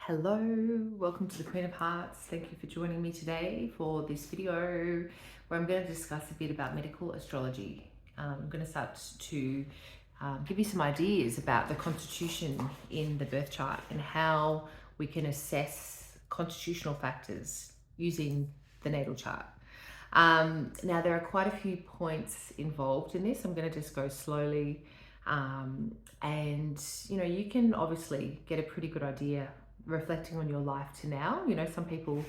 Hello, welcome to the Queen of Hearts. Thank you for joining me today for this video where I'm going to discuss a bit about medical astrology. I'm going to start to give you some ideas about the constitution in the birth chart and how we can assess constitutional factors using the natal chart. Now, there are quite a few points involved in this. I'm going to just go slowly. And you can obviously get a pretty good idea reflecting on your life to now. Some people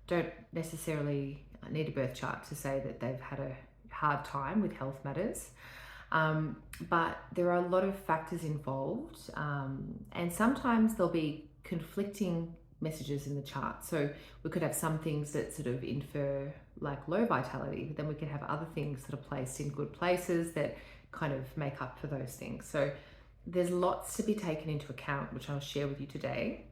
don't necessarily need a birth chart to say that they've had a hard time with health matters. But there are a lot of factors involved, and sometimes there'll be conflicting messages in the chart. So we could have some things that sort of infer like low vitality, but then we could have other things that are placed in good places that kind of make up for those things. So there's lots to be taken into account, which I'll share with you today.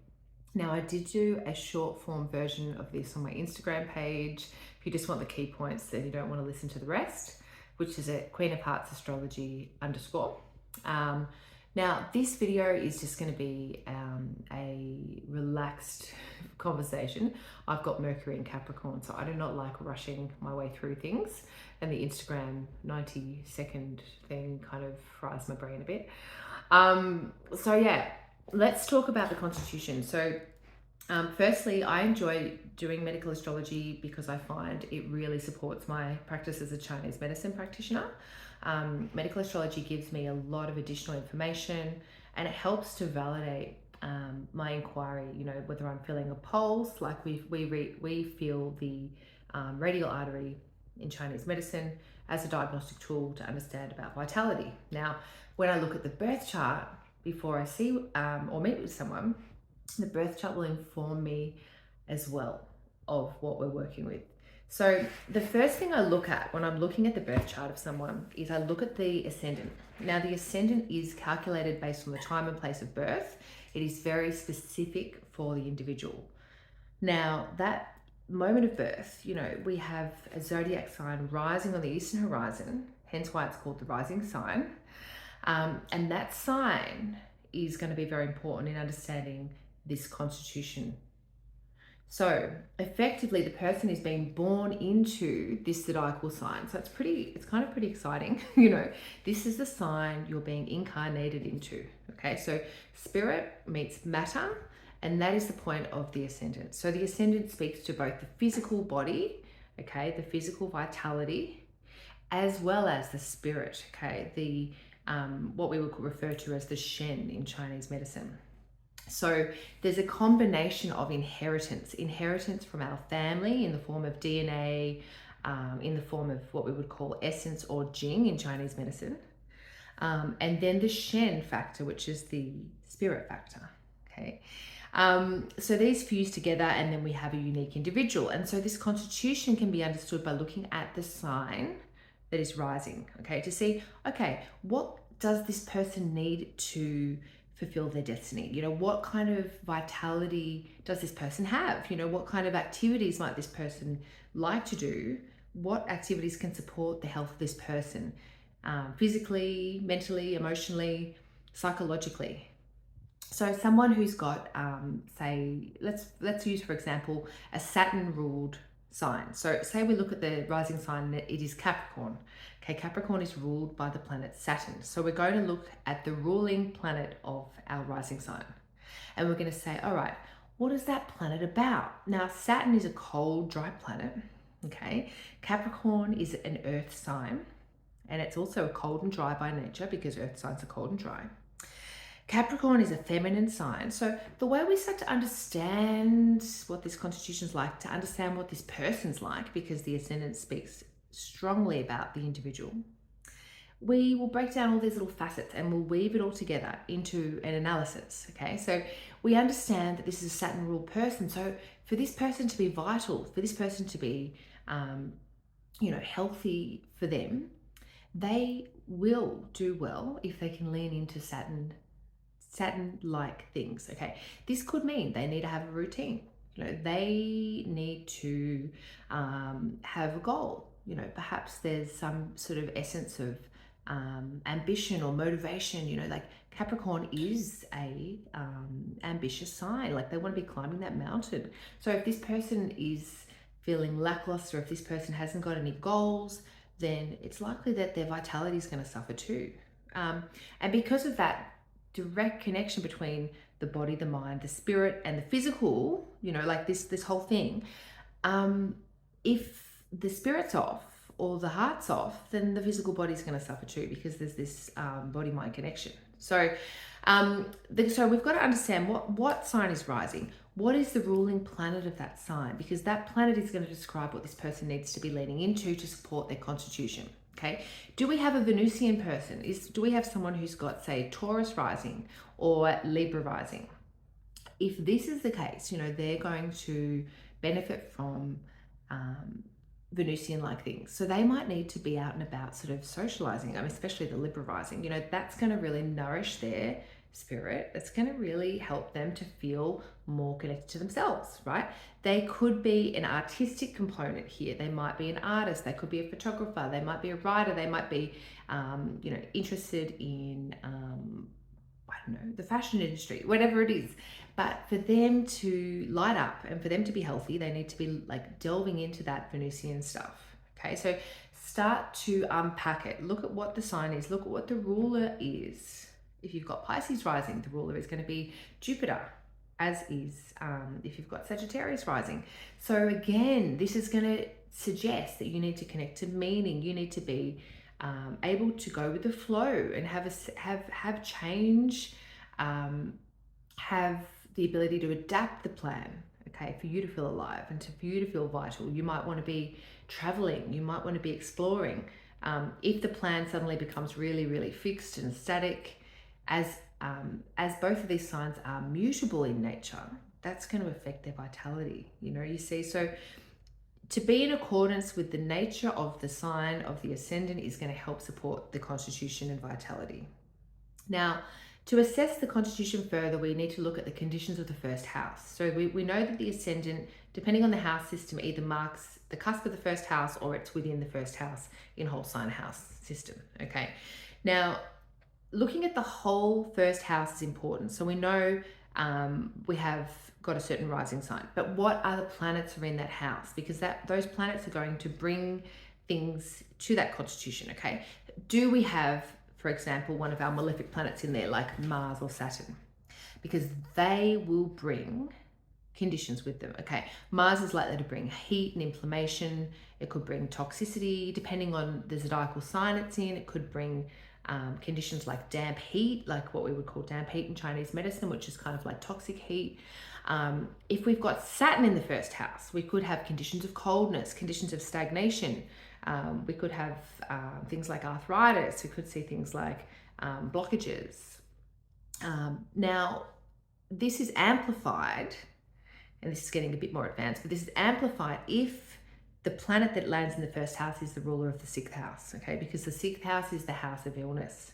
Now, I did do a short form version of this on my Instagram page. If you just want the key points, then you don't want to listen to the rest, which is at Queen of Hearts Astrology _. Now, this video is just going to be a relaxed conversation. I've got Mercury in Capricorn, so I do not like rushing my way through things. And the Instagram 90-second thing kind of fries my brain a bit. So yeah, let's talk about the constitution. So firstly, I enjoy doing medical astrology because I find it really supports my practice as a Chinese medicine practitioner. Medical astrology gives me a lot of additional information and it helps to validate my inquiry, whether I'm feeling a pulse, like we feel the radial artery in Chinese medicine as a diagnostic tool to understand about vitality. Now, when I look at the birth chart before I see or meet with someone, the birth chart will inform me as well of what we're working with. So the first thing I look at when I'm looking at the birth chart of someone is I look at the ascendant. Now, the ascendant is calculated based on the time and place of birth. It is very specific for the individual. Now, that moment of birth, we have a zodiac sign rising on the eastern horizon, hence why it's called the rising sign. And that sign is going to be very important in understanding this constitution. So effectively, the person is being born into this zodiacal sign. So it's kind of pretty exciting. This is the sign you're being incarnated into. Okay, so spirit meets matter, and that is the point of the ascendant. So the ascendant speaks to both the physical body, okay, the physical vitality, as well as the spirit, okay, the what we would refer to as the Shen in Chinese medicine. So there's a combination of inheritance from our family in the form of DNA, in the form of what we would call essence or Jing in Chinese medicine, and then the Shen factor, which is the spirit factor. Okay, so these fuse together, and then we have a unique individual. And so this constitution can be understood by looking at the sign that is rising. Okay, to see, okay, what does this person need to fulfill their destiny? What kind of vitality does this person have? What kind of activities might this person like to do? What activities can support the health of this person, physically, mentally, emotionally, psychologically? So someone who's got, say, let's use, for example, a Saturn ruled sign. So say we look at the rising sign, it is Capricorn. Okay, Capricorn is ruled by the planet Saturn. So we're going to look at the ruling planet of our rising sign. And we're going to say, all right, what is that planet about? Now, Saturn is a cold, dry planet. Okay, Capricorn is an earth sign. And it's also cold and dry by nature because earth signs are cold and dry. Capricorn is a feminine sign. So the way we start to understand what this constitution is like, to understand what this person's like, because the ascendant speaks strongly about the individual, we will break down all these little facets and we'll weave it all together into an analysis. Okay, so we understand that this is a Saturn ruled person. So for this person to be vital, for this person to be, healthy for them, they will do well if they can lean into Saturn-like things. Okay, this could mean they need to have a routine. They need to have a goal. Perhaps there's some sort of essence of ambition or motivation. Like Capricorn is a ambitious sign. Like they want to be climbing that mountain. So if this person is feeling lackluster, if this person hasn't got any goals, then it's likely that their vitality is going to suffer too. And because of that direct connection between the body, the mind, the spirit, and the physical, like this whole thing, if the spirit's off or the heart's off, then the physical body's going to suffer too, because there's this body-mind connection. So we've got to understand what sign is rising. What is the ruling planet of that sign? Because that planet is going to describe what this person needs to be leaning into to support their constitution. Okay. Do we have a Venusian person? Do we have someone who's got, say, Taurus rising or Libra rising? If this is the case, they're going to benefit from Venusian-like things. So they might need to be out and about sort of socializing, especially the Libra rising. That's going to really nourish their spirit. It's going to really help them to feel more connected to themselves, right? They could be an artistic component here. They might be an artist. They could be a photographer. They might be a writer. They might be, interested in, the fashion industry, whatever it is. But for them to light up and for them to be healthy, they need to be like delving into that Venusian stuff. Okay, so start to unpack it. Look at what the sign is. Look at what the ruler is. If you've got Pisces rising, the ruler is going to be Jupiter, as is if you've got Sagittarius rising. So again, this is going to suggest that you need to connect to meaning. You need to be able to go with the flow and have change, have the ability to adapt the plan, okay, for you to feel alive and for you to feel vital. You might want to be traveling. You might want to be exploring. If the plan suddenly becomes really, really fixed and static, as both of these signs are mutable in nature, that's going to affect their vitality. You see, so to be in accordance with the nature of the sign of the ascendant is going to help support the constitution and vitality. Now, to assess the constitution further, we need to look at the conditions of the first house. So we know that the ascendant, depending on the house system, either marks the cusp of the first house or it's within the first house in whole sign house system. Okay. Now, looking at the whole first house is important. So we know we have got a certain rising sign, but what other planets are in that house? Because those planets are going to bring things to that constitution. Okay. Do we have, for example, one of our malefic planets in there, like Mars or Saturn? Because they will bring conditions with them. Okay, Mars is likely to bring heat and inflammation. It could bring toxicity, depending on the zodiacal sign it's in. It could bring conditions like damp heat, like what we would call damp heat in Chinese medicine, which is kind of like toxic heat. If we've got Saturn in the first house, we could have conditions of coldness, conditions of stagnation. We could have things like arthritis. We could see things like blockages. Now, this is amplified, and this is getting a bit more advanced, but this is amplified if the planet that lands in the first house is the ruler of the sixth house, okay? Because the sixth house is the house of illness.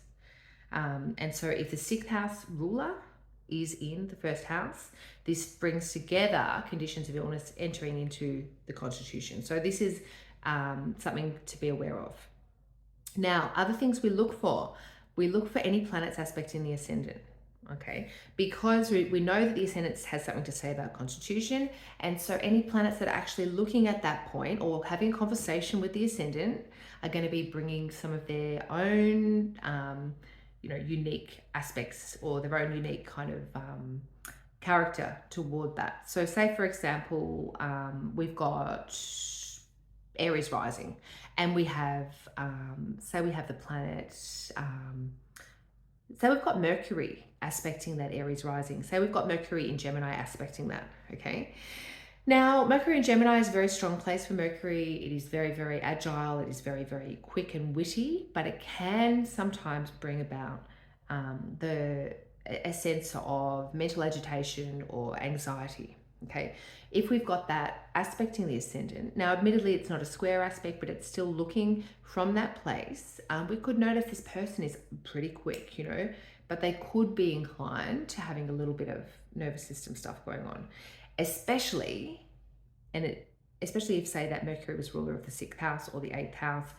And so if the sixth house ruler is in the first house, this brings together conditions of illness entering into the constitution. So this is something to be aware of. Now, other things we look for any planets aspecting the ascendant, okay? Because we know that the ascendant has something to say about constitution, and so any planets that are actually looking at that point or having a conversation with the ascendant are going to be bringing some of their own, unique aspects or their own unique kind of character toward that. So say, for example, we've got Aries rising, and we have, say we have the planet, say we've got Mercury aspecting that Aries rising. Say we've got Mercury in Gemini aspecting that, okay? Now, Mercury in Gemini is a very strong place for Mercury. It is very, very agile. It is very, very quick and witty, but it can sometimes bring about a sense of mental agitation or anxiety, okay? If we've got that aspecting the ascendant, now admittedly it's not a square aspect, but it's still looking from that place, we could notice this person is pretty quick, but they could be inclined to having a little bit of nervous system stuff going on, especially if, say, that Mercury was ruler of the sixth house or the eighth house,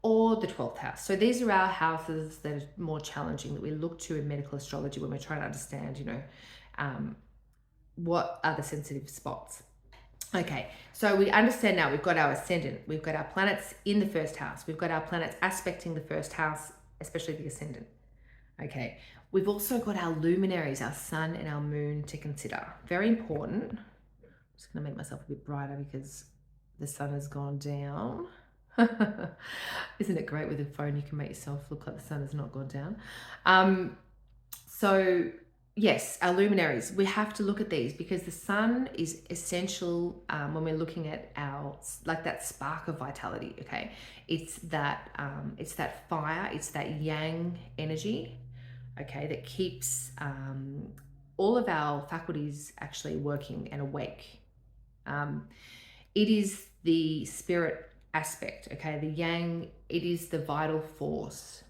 or the 12th house. So these are our houses that are more challenging that we look to in medical astrology when we're trying to understand, what are the sensitive spots. Okay, so we understand now we've got our ascendant, we've got our planets in the first house, we've got our planets aspecting the first house, especially the ascendant. Okay, we've also got our luminaries, our sun and our moon to consider. Very important. I'm just going to make myself a bit brighter because the sun has gone down. Isn't it great with a phone you can make yourself look like the sun has not gone down? So yes, our luminaries, we have to look at these because the sun is essential when we're looking at our, like that spark of vitality. Okay, it's that fire, it's that yang energy, okay, that keeps all of our faculties actually working and awake. It is the spirit aspect, okay, the yang, it is the vital force.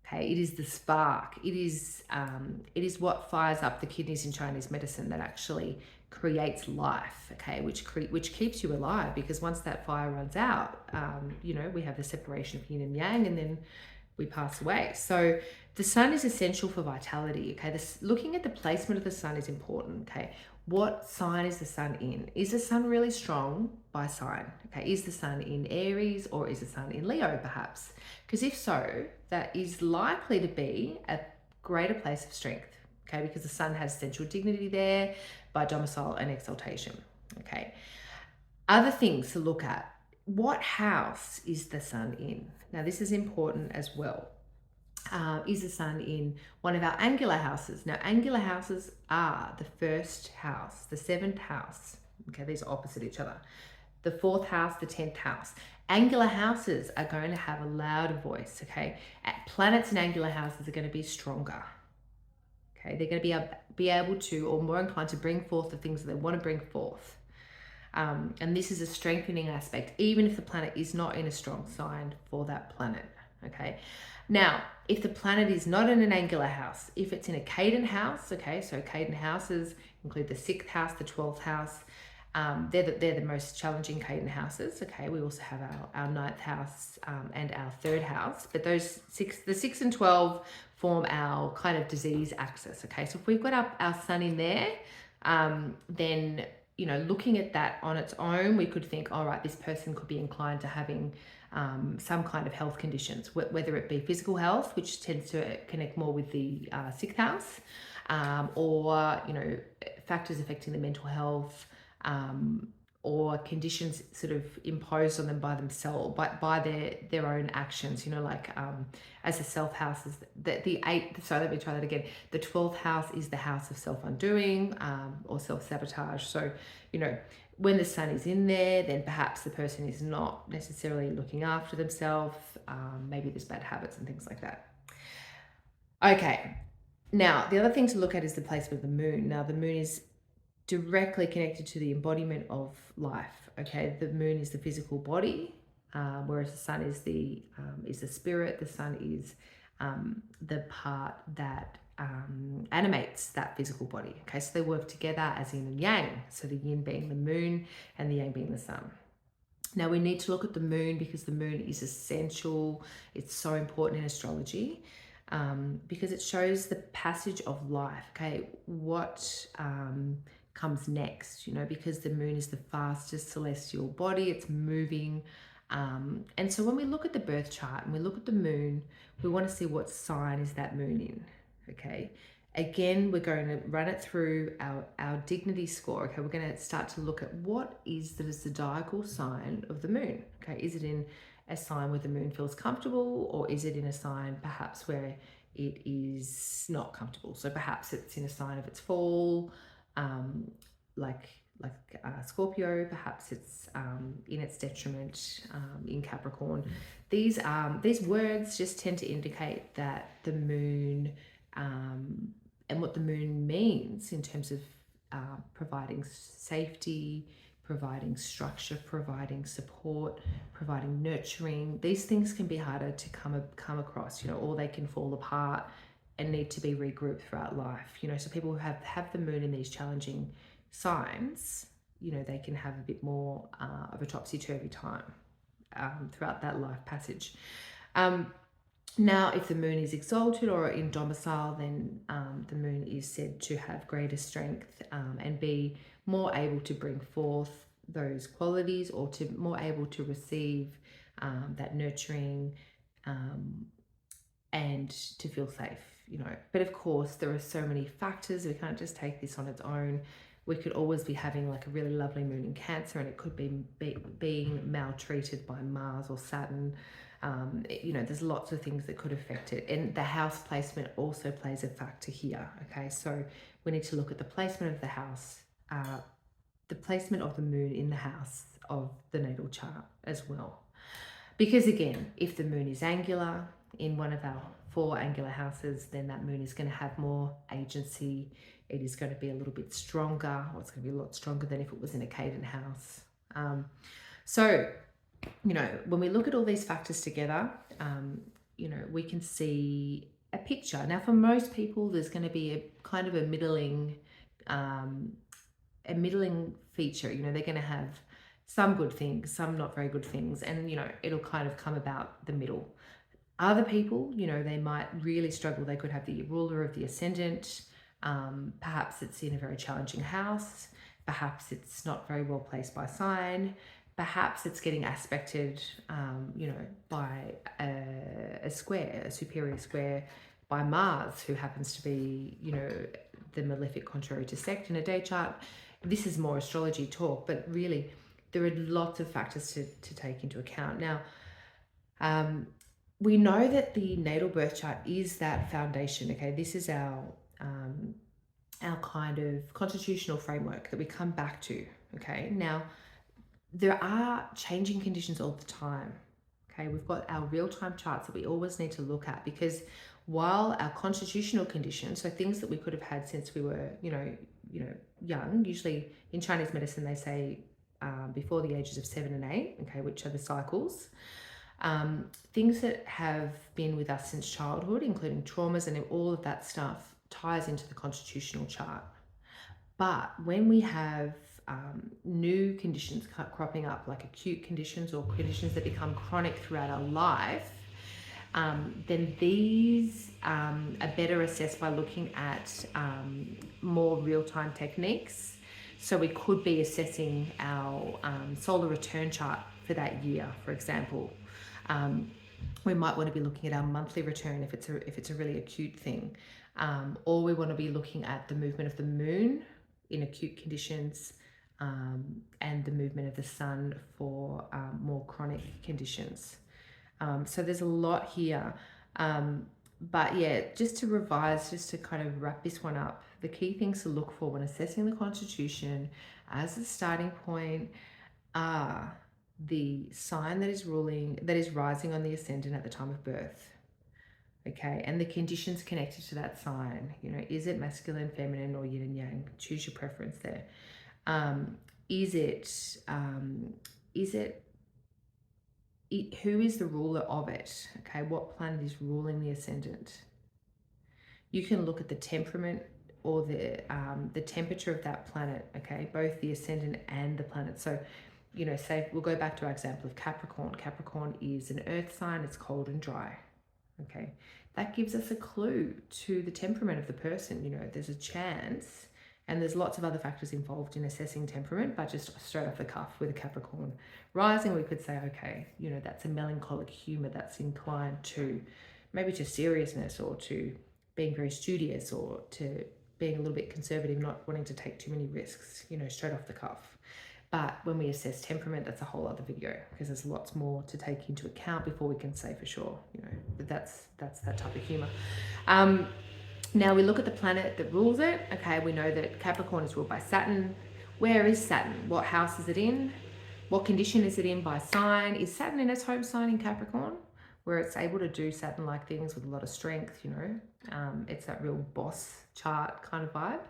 Okay, it is the spark. It is what fires up the kidneys in Chinese medicine that actually creates life. Okay, which keeps you alive, because once that fire runs out, we have the separation of yin and yang, and then we pass away. So the sun is essential for vitality. Okay, looking at the placement of the sun is important. Okay, what sign is the sun in? Is the sun really strong by sign? Okay, is the sun in Aries or is the sun in Leo perhaps? Because if so, that is likely to be a greater place of strength. Okay, because the sun has sensual dignity there by domicile and exaltation. Okay, other things to look at. What house is the sun in? Now this is important as well. Is the sun in one of our angular houses? Now, angular houses are the first house, the 7th house. Okay, these are opposite each other. The 4th house, the 10th house. Angular houses are going to have a louder voice, okay? Planets in angular houses are going to be stronger. Okay, they're going to be able to, or more inclined to bring forth the things that they want to bring forth. And this is a strengthening aspect, even if the planet is not in a strong sign for that planet, okay? Now, if the planet is not in an angular house, if it's in a cadent house, okay, so cadent houses include the 6th house, the 12th house, they're the most challenging cadent houses, okay? We also have our 9th house and our 3rd house, but the 6 and 12 form our kind of disease axis, okay? So if we've got our sun in there, then, looking at that on its own, we could think, all right, this person could be inclined to having some kind of health conditions, whether it be physical health, which tends to connect more with the 6th house, or, factors affecting the mental health, or conditions sort of imposed on them by themselves, by their own actions, as the self house is the 8th, so let me try that again. The 12th house is the house of self-undoing, or self-sabotage. So, when the sun is in there, then perhaps the person is not necessarily looking after themselves. Maybe there's bad habits and things like that. Okay, now the other thing to look at is the placement of the moon. Now the moon is directly connected to the embodiment of life. Okay, the moon is the physical body, whereas the sun is the spirit. The sun is the part that animates that physical body. Okay, so they work together as yin and yang. So the yin being the moon and the yang being the sun. Now we need to look at the moon because the moon is essential. It's so important in astrology. Because it shows the passage of life. Okay, what comes next, because the moon is the fastest celestial body, it's moving. And so when we look at the birth chart and we look at the moon, we want to see what sign is that moon in. Okay, again, we're going to run it through our dignity score. Okay, we're going to start to look at what is the zodiacal sign of the moon. Okay, is it in a sign where the moon feels comfortable, or is it in a sign perhaps where it is not comfortable? So perhaps it's in a sign of its fall, like Scorpio. Perhaps it's in its detriment, in Capricorn. These words just tend to indicate that the moon, and what the moon means in terms of providing safety, providing structure, providing support, providing nurturing. These things can be harder to come across, or they can fall apart and need to be regrouped throughout life. So people who have the moon in these challenging signs, they can have a bit more of a topsy-turvy time. throughout that life passage. Now, if the moon is exalted or in domicile, then the moon is said to have greater strength and be more able to bring forth those qualities, or to more able to receive that nurturing and to feel safe, But of course, there are so many factors. We can't just take this on its own. We could always be having like a really lovely moon in Cancer, and it could be being maltreated by Mars or Saturn. There's lots of things that could affect it, and the house placement also plays a factor here. Okay, so we need to look at the placement of the house, the placement of the moon in the house of the natal chart as well. Because again, if the moon is angular in one of our 4 angular houses, then that moon is going to have more agency. It is going to be a little bit stronger, or it's going to be a lot stronger than if it was in a cadent house. So, when we look at all these factors together, we can see a picture. Now, for most people, there's going to be a kind of a middling feature. They're going to have some good things, some not very good things, and it'll kind of come about the middle. Other people, they might really struggle. They could have the ruler of the ascendant. Perhaps it's in a very challenging house. Perhaps it's not very well placed by sign. Perhaps it's getting aspected, by a square, a superior square by Mars, who happens to be, the malefic contrary to sect in a day chart. This is more astrology talk, but really there are lots of factors to take into account. Now, we know that the natal birth chart is that foundation. Okay, this is our kind of constitutional framework that we come back to. Okay, now there are changing conditions all the time. Okay, we've got our real-time charts that we always need to look at, because while our constitutional conditions, so things that we could have had since we were, young, usually in Chinese medicine they say before the ages of 7 and 8, okay, which are the cycles. Things that have been with us since childhood, including traumas and all of that stuff, ties into the constitutional chart. But when we have new conditions cropping up, like acute conditions or conditions that become chronic throughout our life, then these are better assessed by looking at more real-time techniques. So we could be assessing our solar return chart for that year, for example. We might want to be looking at our monthly return if it's a really acute thing, or we want to be looking at the movement of the moon in acute conditions, and the movement of the sun for more chronic conditions. So there's a lot here. But yeah, just to revise, just to kind of wrap this one up, the key things to look for when assessing the constitution as a starting point are the sign that is rising on the ascendant at the time of birth. Okay, and the conditions connected to that sign. Is it masculine, feminine, or yin and yang? Choose your preference there. Who is the ruler of it? Okay, what planet is ruling the ascendant? You can look at the temperament or the temperature of that planet. Okay, both the ascendant and the planet. So, say we'll go back to our example of Capricorn. Capricorn is an earth sign. It's cold and dry. Okay, that gives us a clue to the temperament of the person. There's a chance, and there's lots of other factors involved in assessing temperament, but just straight off the cuff with a Capricorn rising, we could say, okay, that's a melancholic humor that's inclined to maybe to seriousness, or to being very studious, or to being a little bit conservative, not wanting to take too many risks, straight off the cuff. But when we assess temperament, that's a whole other video, because there's lots more to take into account before we can say for sure, that that's that type of humor. Now we look at the planet that rules it. Okay, we know that Capricorn is ruled by Saturn. Where is Saturn? What house is it in? What condition is it in by sign? Is Saturn in its home sign in Capricorn, where it's able to do Saturn-like things with a lot of strength, it's that real boss chart kind of vibe?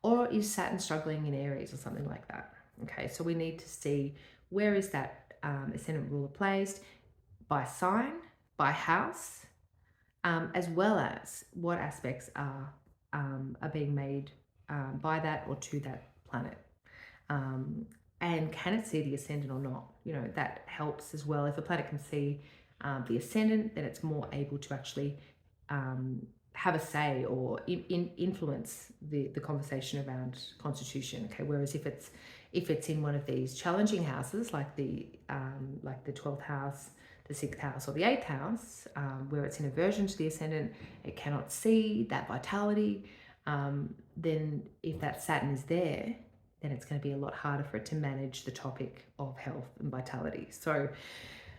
Or is Saturn struggling in Aries or something like that? Okay, so we need to see where is that ascendant ruler placed by sign, by house, as well as what aspects are being made by that or to that planet. and can it see the ascendant or not? You know, that helps as well. If a planet can see the ascendant, then it's more able to actually have a say or influence the conversation around constitution. Okay, whereas if it's in one of these challenging houses, like the 12th house, the 6th house, or the 8th house, where it's in aversion to the ascendant, it cannot see that vitality. Then if that Saturn is there, then it's going to be a lot harder for it to manage the topic of health and vitality. So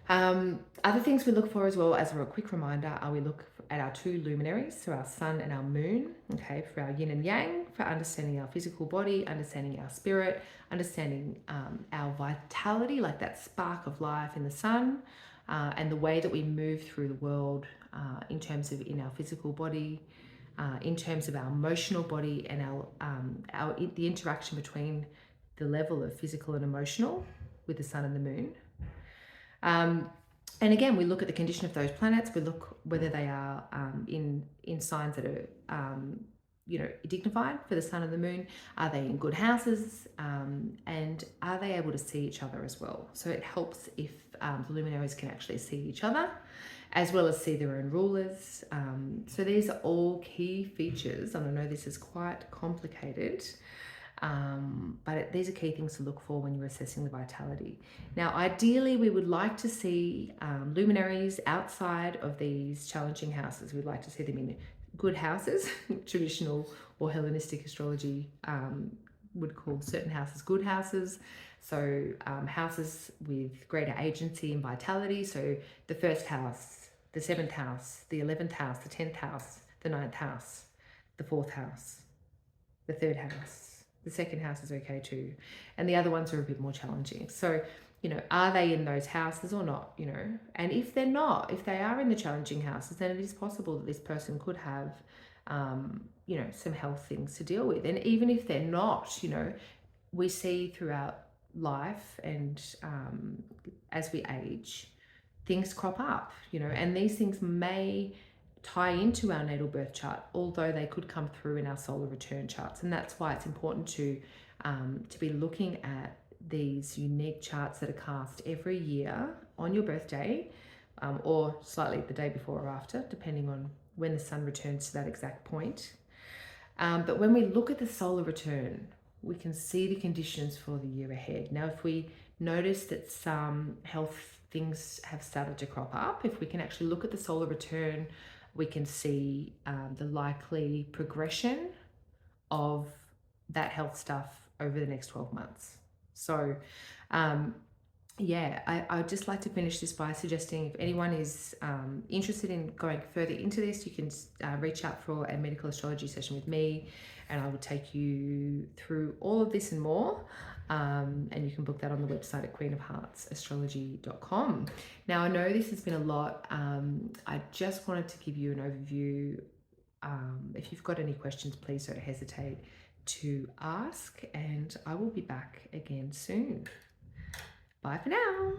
other things we look for as well, as a quick reminder, we look at our two luminaries, so our sun and our moon, okay, for our yin and yang, for understanding our physical body, understanding our spirit, understanding our vitality, like that spark of life in the sun, and the way that we move through the world in terms of in our physical body, in terms of our emotional body, and the interaction between the level of physical and emotional with the sun and the moon. And again, we look at the condition of those planets. We look whether they are in signs that are dignified for the sun and the moon. Are they in good houses? And are they able to see each other as well? So it helps if the luminaries can actually see each other, as well as see their own rulers. So these are all key features, and I know this is quite complicated, but these are key things to look for when you're assessing the vitality. Now, ideally, we would like to see luminaries outside of these challenging houses. We'd like to see them in good houses. Traditional or Hellenistic astrology would call certain houses good houses. So houses with greater agency and vitality. So the 1st house, the 7th house, the 11th house, the 10th house, the 9th house, the 4th house, the 3rd house. The 2nd house is okay too. And the other ones are a bit more challenging. So, are they in those houses or not, And if they're not, if they are in the challenging houses, then it is possible that this person could have, some health things to deal with. And even if they're not, we see throughout life and as we age, things crop up, and these things may tie into our natal birth chart, although they could come through in our solar return charts. And that's why it's important to be looking at these unique charts that are cast every year on your birthday, or slightly the day before or after, depending on when the sun returns to that exact point. But when we look at the solar return, we can see the conditions for the year ahead. Now, if we notice that some health things have started to crop up, if we can actually look at the solar return, we can see the likely progression of that health stuff over the next 12 months. So, I'd just like to finish this by suggesting if anyone is interested in going further into this, you can reach out for a medical astrology session with me, and I will take you through all of this and more. And you can book that on the website at queenofheartsastrology.com. Now, I know this has been a lot. I just wanted to give you an overview. If you've got any questions, please don't hesitate to ask, and I will be back again soon. Bye for now.